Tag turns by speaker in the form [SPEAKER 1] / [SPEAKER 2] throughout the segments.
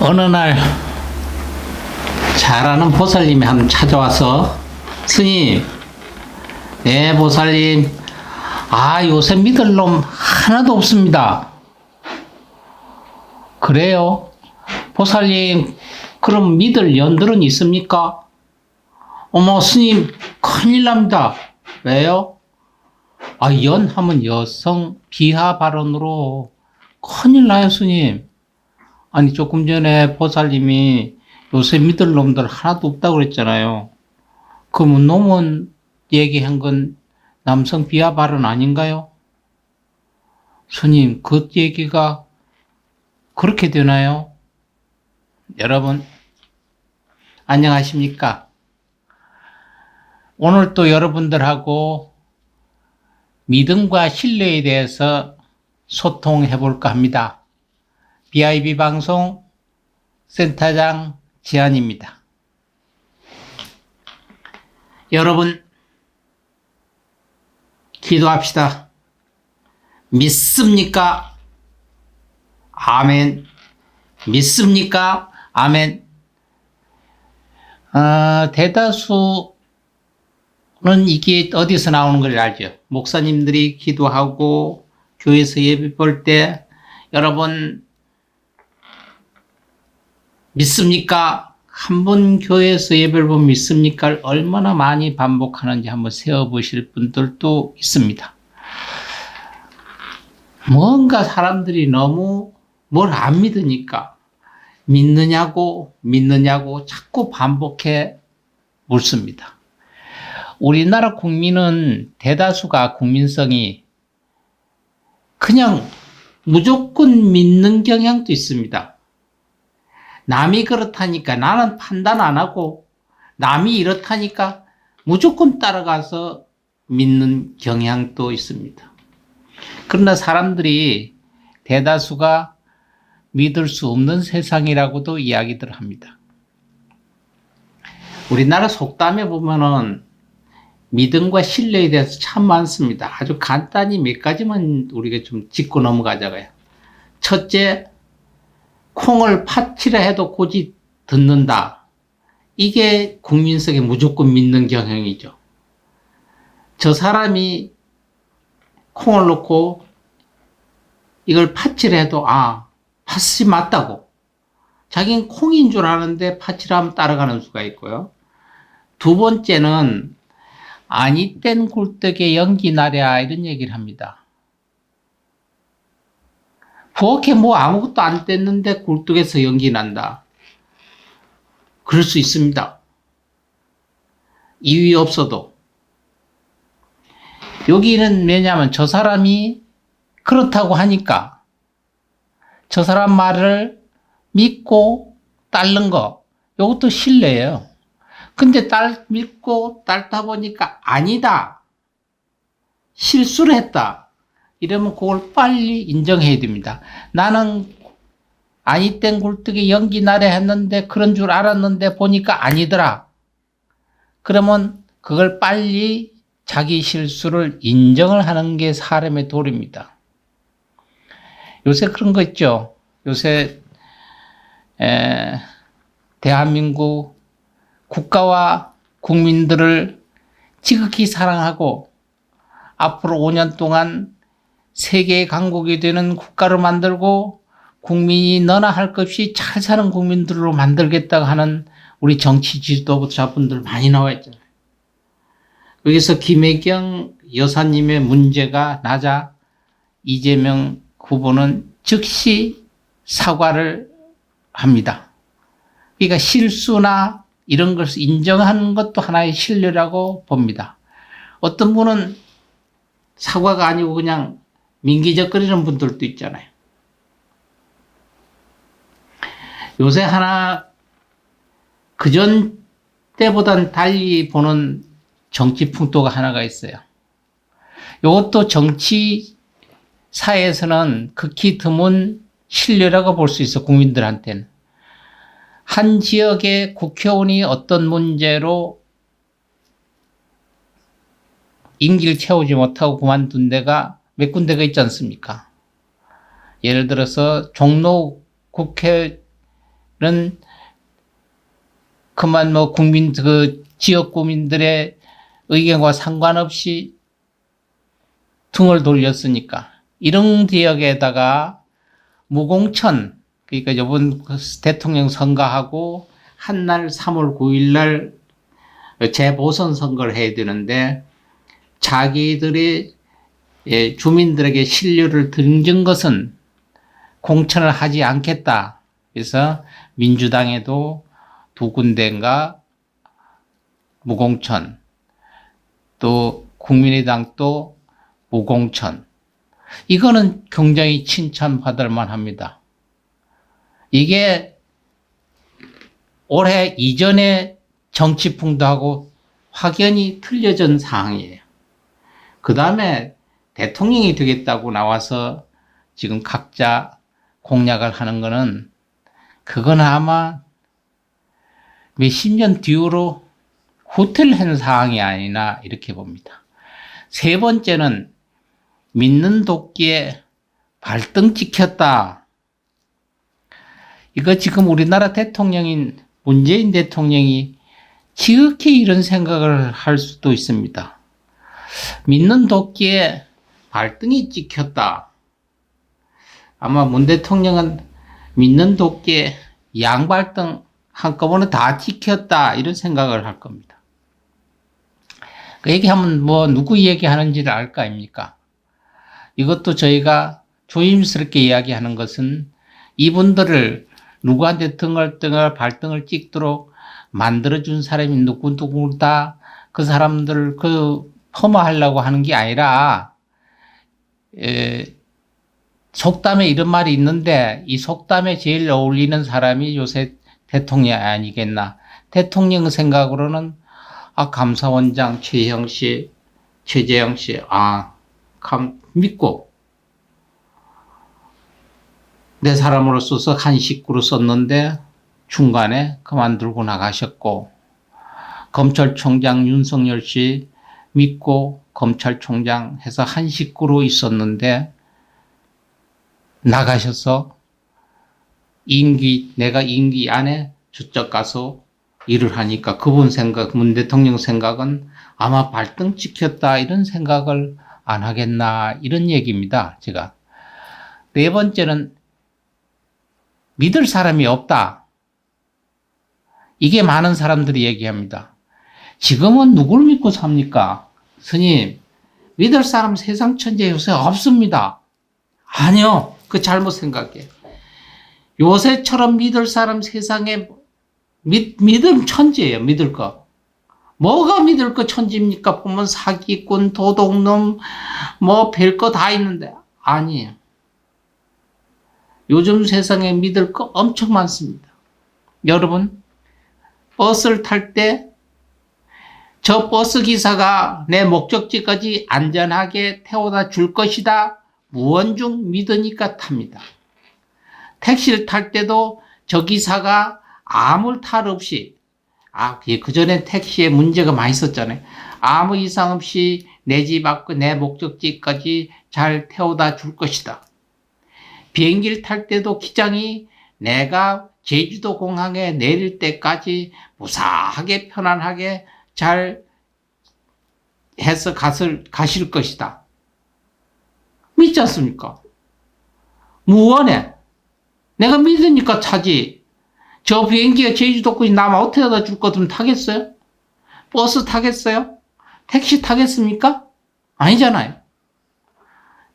[SPEAKER 1] 어느 날 잘 아는 보살님이 한 번 찾아와서, 스님, 네 보살님, 요새 믿을 놈 하나도 없습니다. 그래요? 보살님, 그럼 믿을 연들은 있습니까? 어머 스님, 큰일 납니다. 왜요? 연 하면 여성 비하 발언으로 큰일 나요, 스님. 아니, 조금 전에 보살님이 요새 믿을 놈들 하나도 없다고 그랬잖아요. 그러면 놈은 얘기한 건 남성 비하 발언 아닌가요? 스님, 그 얘기가 그렇게 되나요? 여러분, 안녕하십니까? 오늘 또 여러분들하고 믿음과 신뢰에 대해서 소통해 볼까 합니다. BIB 방송 센터장 지한입니다. 여러분, 기도합시다. 믿습니까? 아멘. 믿습니까? 아멘. 대다수는 이게 어디서 나오는 걸 알죠? 목사님들이 기도하고 교회에서 예배 볼 때, 여러분 믿습니까? 한 번 교회에서 예배를 보면 믿습니까? 얼마나 많이 반복하는지 한번 세어보실 분들도 있습니다. 뭔가 사람들이 너무 뭘 안 믿으니까 믿느냐고 자꾸 반복해 묻습니다. 우리나라 국민은 대다수가 국민성이 그냥 무조건 믿는 경향도 있습니다. 남이 그렇다니까 나는 판단 안 하고, 남이 이렇다니까 무조건 따라가서 믿는 경향도 있습니다. 그러나 사람들이 대다수가 믿을 수 없는 세상이라고도 이야기들 합니다. 우리나라 속담에 보면은 믿음과 신뢰에 대해서 참 많습니다. 아주 간단히 몇 가지만 우리가 좀 짚고 넘어가자고요. 첫째, 콩을 팥이라 해도 고지 듣는다. 이게 국민성에 무조건 믿는 경향이죠. 저 사람이 콩을 넣고 이걸 팥이라 해도 팥이 맞다고. 자기는 콩인 줄 아는데 팥이라 하면 따라가는 수가 있고요. 두 번째는 아니 땐 굴떡에 연기 나랴 이런 얘기를 합니다. 부엌에 아무것도 안 뗐는데 굴뚝에서 연기 난다. 그럴 수 있습니다. 이유 없어도. 여기는 왜냐하면 저 사람이 그렇다고 하니까 저 사람 말을 믿고 따른 거, 이것도 신뢰예요. 근데 믿고 따르다 보니까 아니다, 실수를 했다, 이러면 그걸 빨리 인정해야 됩니다. 나는 아니 땐 굴뚝에 연기 나래 했는데 그런 줄 알았는데 보니까 아니더라. 그러면 그걸 빨리 자기 실수를 인정을 하는 게 사람의 도리입니다. 요새 그런 거 있죠. 요새 대한민국 국가와 국민들을 지극히 사랑하고 앞으로 5년 동안 세계의 강국이 되는 국가를 만들고 국민이 너나 할 것 없이 잘 사는 국민들로 만들겠다고 하는 우리 정치 지도자분들 많이 나와 있잖아요. 여기서 김혜경 여사님의 문제가 나자 이재명 후보는 즉시 사과를 합니다. 그러니까 실수나 이런 것을 인정하는 것도 하나의 신뢰라고 봅니다. 어떤 분은 사과가 아니고 그냥 민기적거리는 분들도 있잖아요. 요새 하나 그전 때보단 달리 보는 정치 풍토가 하나가 있어요. 이것도 정치사에서는 극히 드문 신뢰라고 볼 수 있어, 국민들한테는. 한 지역의 국회의원이 어떤 문제로 임기를 채우지 못하고 그만둔 데가 몇 군데가 있지 않습니까? 예를 들어서 종로 국회 그만 뭐 지역 구민들의 의견과 상관없이 등을 돌렸으니까 이런 지역에다가 무공천, 그러니까 이번 대통령 선거하고 한날 3월 9일 날 재보선 선거를 해야 되는데 자기들이 주민들에게 신뢰를 등진 것은 공천을 하지 않겠다. 그래서 민주당에도 2군데인가 무공천, 또 국민의당도 무공천. 이거는 굉장히 칭찬받을 만합니다. 이게 올해 이전의 정치풍도하고 확연히 틀려진 상황이에요. 그 다음에 대통령이 되겠다고 나와서 지금 각자 공약을 하는 거는 그건 아마 몇십 년 뒤로 후퇴한 상황이 아니나 이렇게 봅니다. 세 번째는 믿는 도끼에 발등 찍혔다. 이거 지금 우리나라 대통령인 문재인 대통령이 지극히 이런 생각을 할 수도 있습니다. 믿는 도끼에 발등이 찍혔다. 아마 문 대통령은 믿는 도끼에 양발등 한꺼번에 다 찍혔다 이런 생각을 할 겁니다. 그 얘기하면 뭐 누구 얘기하는지를 알 거 아닙니까? 이것도 저희가 조심스럽게 이야기하는 것은 이분들을 누구한테 발등을 찍도록 만들어준 사람이 누구다 그 사람들을 폄하하려고 하는 게 아니라 속담에 이런 말이 있는데 이 속담에 제일 어울리는 사람이 요새 대통령이 아니겠나. 대통령 생각으로는 감사원장 최재형 씨 믿고 내 사람으로 써서 한 식구로 썼는데 중간에 그만두고 나가셨고, 검찰총장 윤석열 씨 믿고 검찰총장 해서 한 식구로 있었는데 나가셔서 내가 임기 안에 저쪽 가서 일을 하니까 문 대통령 생각은 아마 발등 찍혔다 이런 생각을 안 하겠나 이런 얘기입니다. 제가. 네 번째는 믿을 사람이 없다. 이게 많은 사람들이 얘기합니다. 지금은 누굴 믿고 삽니까? 스님, 믿을 사람 세상 천지에 요새 없습니다. 아니요. 그 잘못 생각해. 요새처럼 믿을 사람 세상에 믿음 천지예요. 믿을 거. 뭐가 믿을 거 천지입니까? 보면 사기꾼, 도둑놈, 별거 다 있는데. 아니에요. 요즘 세상에 믿을 거 엄청 많습니다. 여러분, 버스를 탈 때 저 버스 기사가 내 목적지까지 안전하게 태워다 줄 것이다. 무언중 믿으니까 탑니다. 택시를 탈 때도 저 기사가 아무 탈 없이, 그전에 택시에 문제가 많이 있었잖아요. 아무 이상 없이 내 집 앞, 내 목적지까지 잘 태워다 줄 것이다. 비행기를 탈 때도 기장이 내가 제주도 공항에 내릴 때까지 무사하게 편안하게 잘 해서 가실 것이다. 믿지 않습니까? 무언해. 내가 믿으니까 타지. 저 비행기가 제주도까지 나만 어떻게 다 줄 거든 타겠어요? 버스 타겠어요? 택시 타겠습니까? 아니잖아요.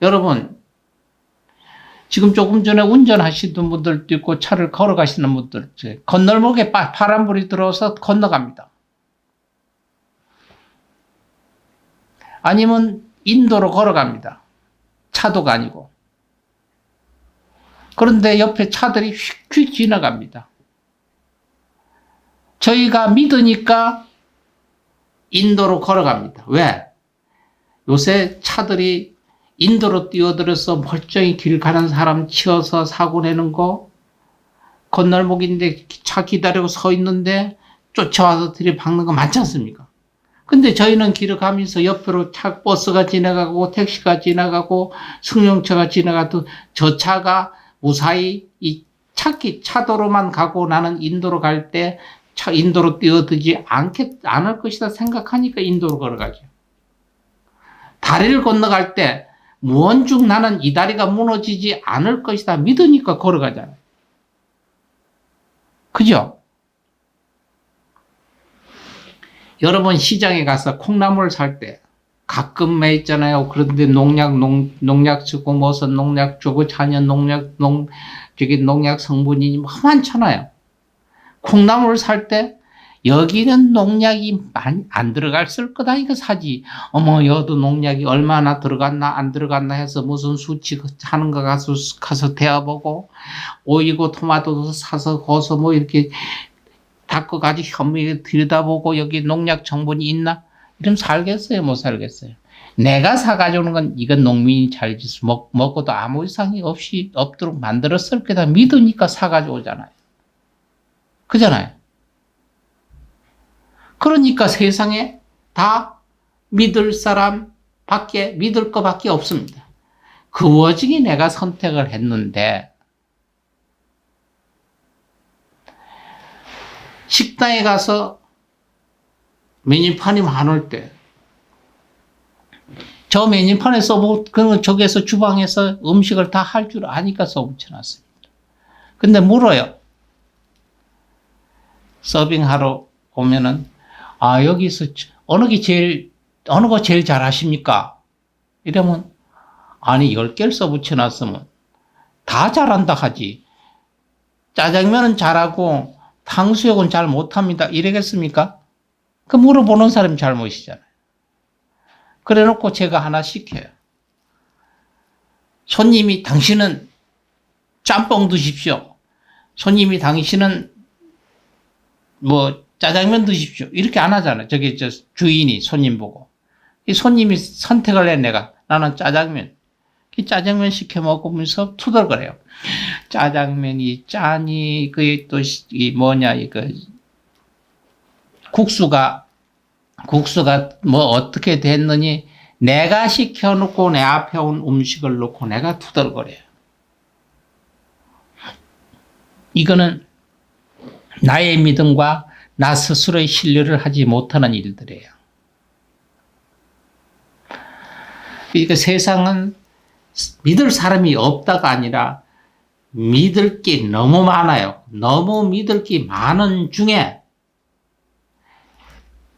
[SPEAKER 1] 여러분, 지금 조금 전에 운전하시던 분들도 있고 차를 걸어가시는 분들, 건널목에 파란불이 들어와서 건너갑니다. 아니면 인도로 걸어갑니다. 차도가 아니고. 그런데 옆에 차들이 휙휙 지나갑니다. 저희가 믿으니까 인도로 걸어갑니다. 왜? 요새 차들이 인도로 뛰어들어서 멀쩡히 길 가는 사람 치어서 사고 내는 거, 건널목인데 차 기다리고 서 있는데 쫓아와서 들이박는 거 많지 않습니까? 근데 저희는 길을 가면서 옆으로 버스가 지나가고 택시가 지나가고 승용차가 지나가도 저 차가 무사히 이 차도로만 가고 나는 인도로 갈 때 인도로 뛰어들지 않을 것이다 생각하니까 인도로 걸어가죠. 다리를 건너갈 때 무언중 나는 이 다리가 무너지지 않을 것이다 믿으니까 걸어가잖아요. 그죠? 여러분 시장에 가서 콩나물을 살 때 가끔 매 있잖아요. 그런데 농약 주고 무슨 농약 주고 잔여 농약 성분이 많잖아요. 콩나물을 살 때 여기는 농약이 많이 안 들어갔을 거다 이거 사지. 어머 여도 농약이 얼마나 들어갔나 안 들어갔나 해서 무슨 수치 하는 거 가서 대어보고 오이고 토마토도 사서 거서 뭐 이렇게 닦아가지고 현미에 들여다보고 여기 농약成분이 있나? 이러면 살겠어요? 못 살겠어요? 내가 사가지고 오는 건 이건 농민이 잘 짓어 먹고도 아무 이상이 없도록 만들었을 거다 믿으니까 사가지고 오잖아요. 그잖아요. 그러니까 세상에 다 믿을 거밖에 없습니다. 그 와중에 내가 선택을 했는데 식당에 가서 메뉴판이 많을 때 저 메뉴판에 그러면 저기에서 주방에서 음식을 다 할 줄 아니까 써붙여놨습니다. 근데 물어요. 서빙하러 오면은 여기서 어느 거 제일 잘하십니까? 이러면 아니 10개를 써붙여놨으면 다 잘한다 하지. 짜장면은 잘하고 탕수육은 잘 못합니다. 이러겠습니까? 그 물어보는 사람이 잘못이잖아요. 그래 놓고 제가 하나 시켜요. 손님이 당신은 짬뽕 드십시오. 손님이 당신은 뭐 짜장면 드십시오. 이렇게 안 하잖아요. 주인이 손님 보고. 이 손님이 선택을 해 내가. 나는 짜장면. 이 짜장면 시켜 먹으면서 투덜거려요. 짜장면이 짜니 그게 또 국수가 뭐 어떻게 됐느니 내가 시켜놓고 내 앞에 온 음식을 놓고 내가 투덜거려요. 이거는 나의 믿음과 나 스스로의 신뢰를 하지 못하는 일들이에요. 그러니까 세상은 믿을 사람이 없다가 아니라 믿을 게 너무 많아요. 너무 믿을 게 많은 중에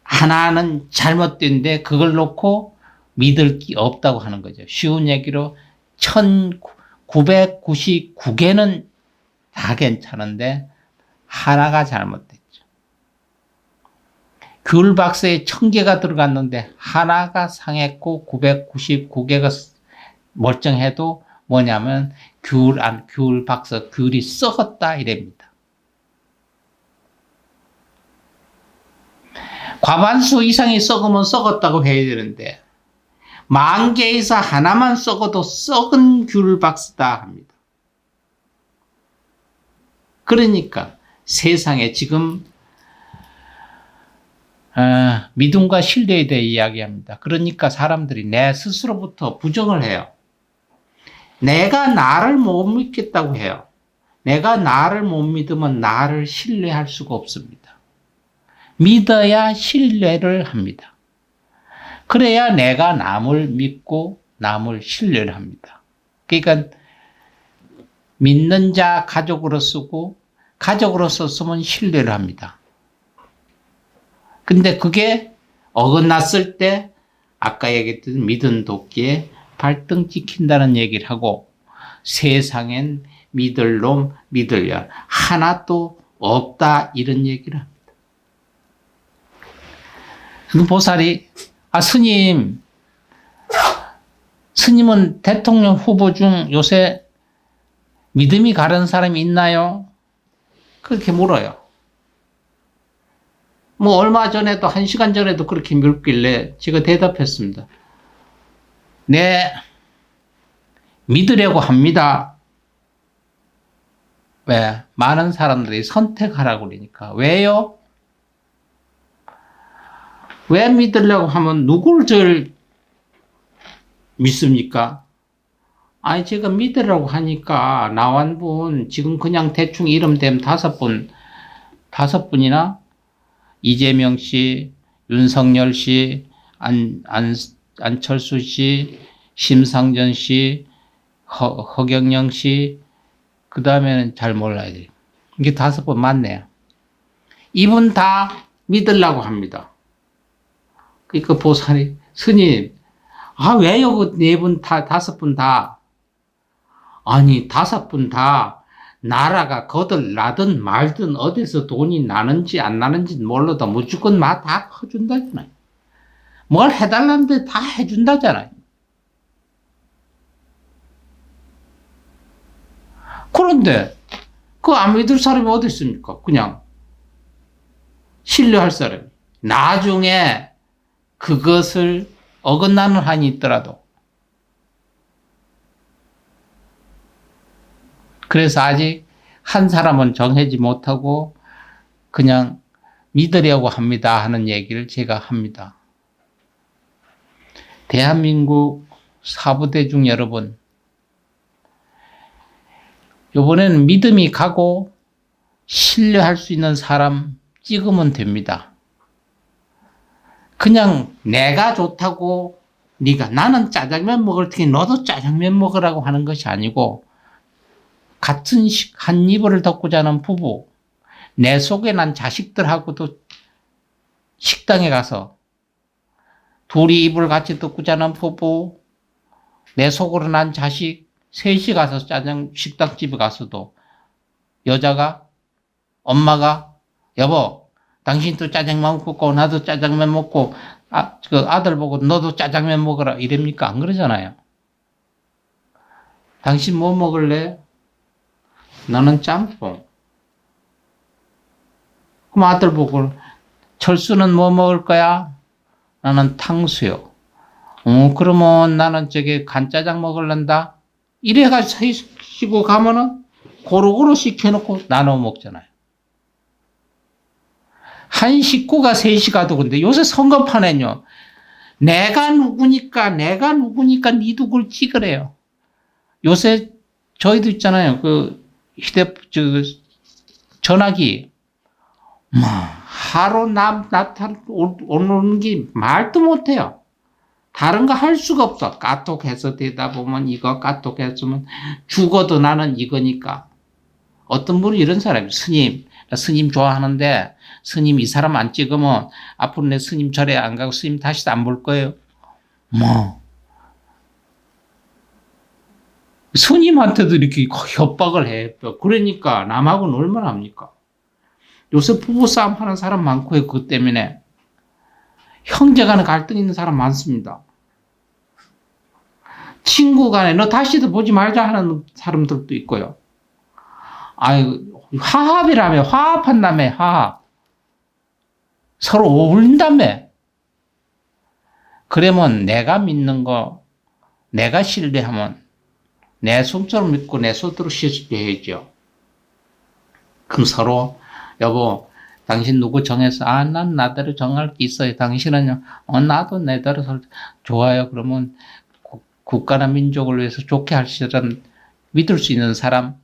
[SPEAKER 1] 하나는 잘못된데 그걸 놓고 믿을 게 없다고 하는 거죠. 쉬운 얘기로 1999개는 다 괜찮은데 하나가 잘못됐죠. 귤 박스에 1000개가 들어갔는데 하나가 상했고 999개가 멀쩡해도 뭐냐면 귤 박스 귤이 썩었다 이랍니다. 과반수 이상이 썩으면 썩었다고 해야 되는데 10,000개에서 하나만 썩어도 썩은 귤 박스다 합니다. 그러니까 세상에 지금 믿음과 신뢰에 대해 이야기합니다. 그러니까 사람들이 내 스스로부터 부정을 해요. 내가 나를 못 믿겠다고 해요. 내가 나를 못 믿으면 나를 신뢰할 수가 없습니다. 믿어야 신뢰를 합니다. 그래야 내가 남을 믿고 남을 신뢰를 합니다. 그러니까 믿는 자 가족으로 쓰고 가족으로서 쓰면 신뢰를 합니다. 근데 그게 어긋났을 때 아까 얘기했던 믿은 도끼에 발등 찍힌다는 얘기를 하고 세상엔 믿을 놈 믿을 년 하나도 없다 이런 얘기를 합니다. 그 보살이 스님은 대통령 후보 중 요새 믿음이 가는 사람이 있나요? 그렇게 물어요. 뭐 얼마 전에도 1시간 전에도 그렇게 물길래 제가 대답했습니다. 네, 믿으려고 합니다. 왜? 많은 사람들이 선택하라고 그러니까. 왜요? 왜 믿으려고 하면 누구를 제일 믿습니까? 아니, 제가 믿으라고 하니까 나온 분, 지금 그냥 대충 이름 대면 다섯 분이나 이재명 씨, 윤석열 씨, 안철수 씨, 심상정 씨, 허경영 씨, 그 다음에는 잘 몰라야 돼. 이게 다섯 분 맞네요. 이분 다 믿으려고 합니다. 그러니까 보살이, 스님, 왜요? 그 네 분 다, 다섯 분 다. 아니, 다섯 분 다 나라가 거들 나든 말든 어디서 돈이 나는지 안 나는지 몰라도 무조건 다 커준다잖아요. 뭘 해달라는데 다 해준다잖아요. 그런데 그 안 믿을 사람이 어디 있습니까? 그냥 신뢰할 사람이. 나중에 그것을 어긋나는 한이 있더라도. 그래서 아직 한 사람은 정하지 못하고 그냥 믿으려고 합니다 하는 얘기를 제가 합니다. 대한민국 사부대중 여러분, 이번에는 믿음이 가고 신뢰할 수 있는 사람 찍으면 됩니다. 그냥 내가 좋다고 나는 짜장면 먹을 테니 너도 짜장면 먹으라고 하는 것이 아니고, 같은 한 이불을 덮고 자는 부부, 내 속에 난 자식들하고도 식당에 가서 둘이 이불 같이 덮고 자는 부부, 내 속으로 난 자식 셋이 가서 식당집에 가서도 여자가, 엄마가, 여보, 당신도 짜장면 먹고 나도 짜장면 먹고, 그 아들 보고 너도 짜장면 먹어라 이럽니까? 안 그러잖아요. 당신 뭐 먹을래? 나는 짬뽕. 그럼 아들 보고, 철수는 뭐 먹을 거야? 나는 탕수육. 그러면 나는 간짜장 먹을란다? 이래가지고 시고 가면은 고루고루 시켜놓고 나눠 먹잖아요. 한 식구가 셋이 가도. 근데 요새 선거판에는요, 내가 누구니까 니도 그걸 찍으래요. 요새 저희도 있잖아요. 전화기. 하루 오는 게 말도 못해요. 다른 거 할 수가 없어. 까톡해서 되다 보면 이거 까톡했으면 죽어도 나는 이거니까. 어떤 분이 이런 사람이, 나 스님 좋아하는데 스님 이 사람 안 찍으면 앞으로 내 스님 절에 안 가고 스님 다시 안 볼 거예요. 스님한테도 이렇게 협박을 해. 그러니까 남하고는 얼마나 합니까? 요새 부부싸움 하는 사람 많고요. 그것 때문에. 형제 간에 갈등 있는 사람 많습니다. 친구 간에 너 다시도 보지 말자 하는 사람들도 있고요. 화합이라며, 화합한다며, 화합. 서로 어울린다며. 그러면 내가 믿는 거, 내가 신뢰하면 내 손처럼 믿고 내 손으로 신뢰해야죠. 그럼 서로, 여보, 당신 누구 정해서, 난 나대로 정할 게 있어요. 당신은요, 나도 내대로 좋아요. 그러면 국가나 민족을 위해서 좋게 할 사람, 믿을 수 있는 사람,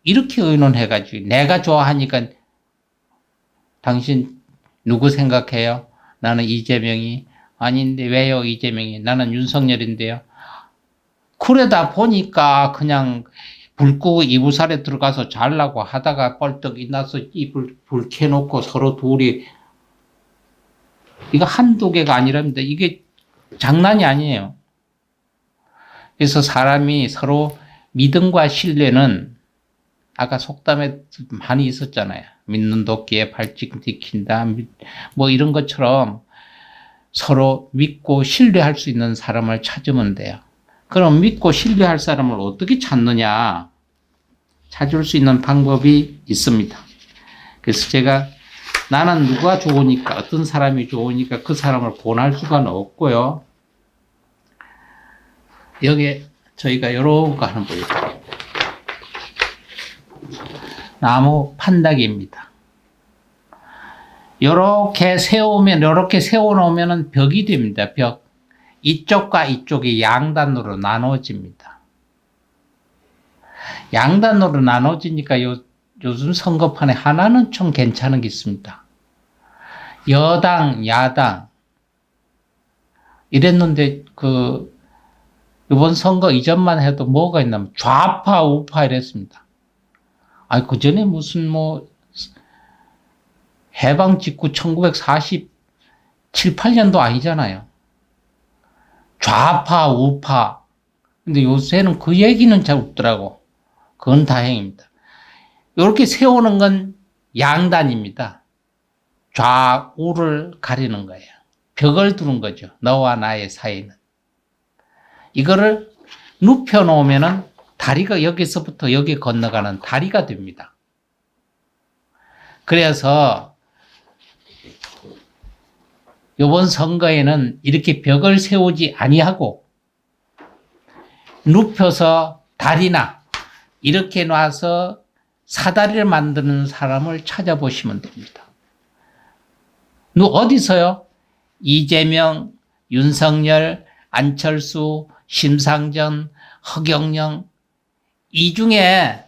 [SPEAKER 1] 이렇게 의논해가지고, 내가 좋아하니까, 당신 누구 생각해요? 나는 이재명이. 아닌데, 왜요, 이재명이? 나는 윤석열인데요. 그러다 보니까 그냥 불 끄고 이불살에 들어가서 자려고 하다가 벌떡 일어나서 불 켜놓고 서로 둘이, 이거 한두 개가 아니랍니다. 이게 장난이 아니에요. 그래서 사람이 서로 믿음과 신뢰는 아까 속담에 많이 있었잖아요. 믿는 도끼에 발찍 찍힌다. 뭐 이런 것처럼 서로 믿고 신뢰할 수 있는 사람을 찾으면 돼요. 그럼 믿고 신뢰할 사람을 어떻게 찾느냐? 찾을 수 있는 방법이 있습니다. 그래서 제가 나는 누가 좋으니까, 어떤 사람이 좋으니까 그 사람을 권할 수가 없고요. 여기에 저희가 이런 거 하나 보여드릴게요. 나무 판다기입니다. 이렇게 세워놓으면 벽이 됩니다. 벽. 이쪽과 이쪽이 양단으로 나눠집니다. 양단으로 나눠지니까 요즘 선거판에 하나는 좀 괜찮은 게 있습니다. 여당, 야당 이랬는데 이번 선거 이전만 해도 뭐가 있냐면 좌파, 우파 이랬습니다. 아니 그 전에 무슨 해방 직후 1947, 8년도 아니잖아요. 좌파, 우파. 근데 요새는 그 얘기는 잘 없더라고. 그건 다행입니다. 이렇게 세우는 건 양단입니다. 좌우를 가리는 거예요. 벽을 두는 거죠. 너와 나의 사이는. 이거를 눕혀 놓으면은 다리가 여기서부터 여기 건너가는 다리가 됩니다. 그래서 이번 선거에는 이렇게 벽을 세우지 아니하고 눕혀서 다리나 이렇게 놔서 사다리를 만드는 사람을 찾아보시면 됩니다. 어디서요? 이재명, 윤석열, 안철수, 심상정, 허경영 이 중에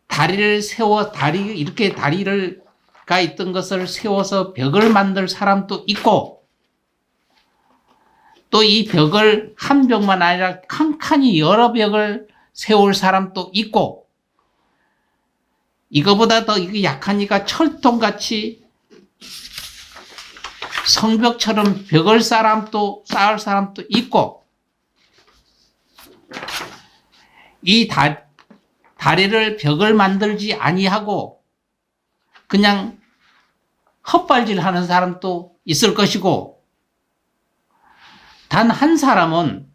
[SPEAKER 1] 다리를 세워 이렇게 다리가 있던 것을 세워서 벽을 만들 사람도 있고 또 이 벽을 한 벽만 아니라 칸칸이 여러 벽을 세울 사람도 있고 이거보다 더 약하니까 철통같이 성벽처럼 벽을 쌓을 사람도 있고 이 다리를 벽을 만들지 아니하고 그냥 헛발질하는 사람도 있을 것이고 단 한 사람은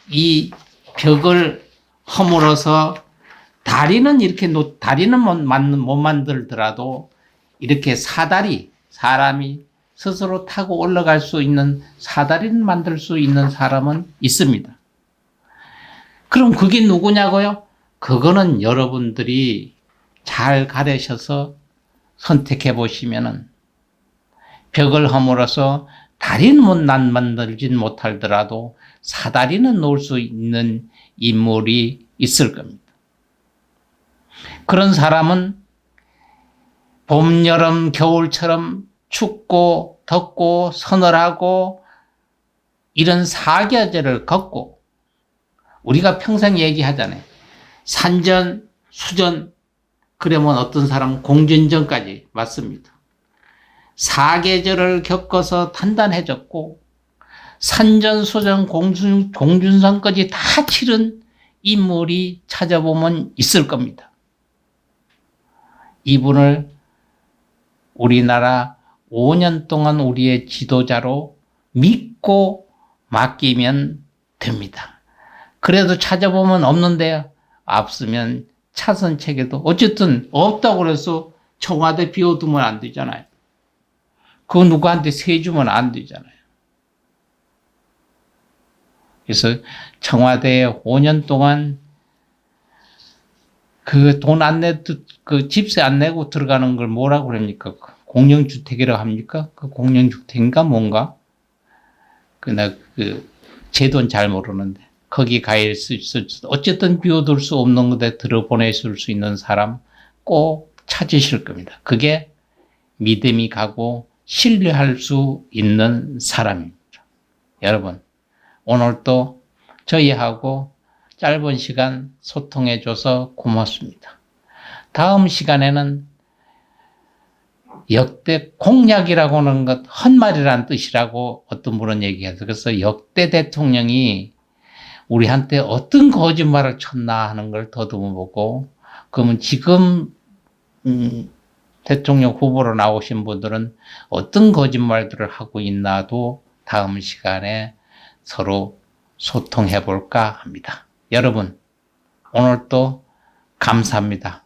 [SPEAKER 1] 이 벽을 허물어서 다리는 못 만들더라도 이렇게 사람이 스스로 타고 올라갈 수 있는 사다리는 만들 수 있는 사람은 있습니다. 그럼 그게 누구냐고요? 그거는 여러분들이 잘 가르셔서 선택해 보시면은 벽을 허물어서 다리는 만들진 못하더라도 사다리는 놓을 수 있는 인물이 있을 겁니다. 그런 사람은 봄, 여름, 겨울처럼 춥고 덥고 서늘하고 이런 사계절을 겪고 우리가 평생 얘기하잖아요. 산전, 수전, 그러면 어떤 사람은 공전전까지 맞습니다. 사계절을 겪어서 단단해졌고 산전, 수전, 공준선까지 다 치른 인물이 찾아보면 있을 겁니다. 이분을 우리나라 5년 동안 우리의 지도자로 믿고 맡기면 됩니다. 그래도 찾아보면 없는데요. 없으면 차선책에도 어쨌든 없다고 그래서 청와대 비워두면 안 되잖아요. 그거 누구한테 세주면 안 되잖아요. 그래서 청와대에 5년 동안 그 돈 안 내도 그 집세 안 내고 들어가는 걸 뭐라고 그럽니까? 공영주택이라고 합니까? 그 공영주택인가 뭔가? 제 돈 잘 모르는데 거기 가 있을 수 어쨌든 비워둘 수 없는 곳에 들어보내실 수 있는 사람 꼭 찾으실 겁니다. 그게 믿음이 가고 신뢰할 수 있는 사람입니다. 여러분 오늘도 저희하고 짧은 시간 소통해줘서 고맙습니다. 다음 시간에는 역대 공약이라고 하는 것 헛말이라는 뜻이라고 어떤 분은 얘기해서 그래서 역대 대통령이 우리한테 어떤 거짓말을 쳤나 하는 걸 더듬어 보고 그러면 지금 대통령 후보로 나오신 분들은 어떤 거짓말들을 하고 있나도 다음 시간에 서로 소통해 볼까 합니다. 여러분 오늘 또 감사합니다.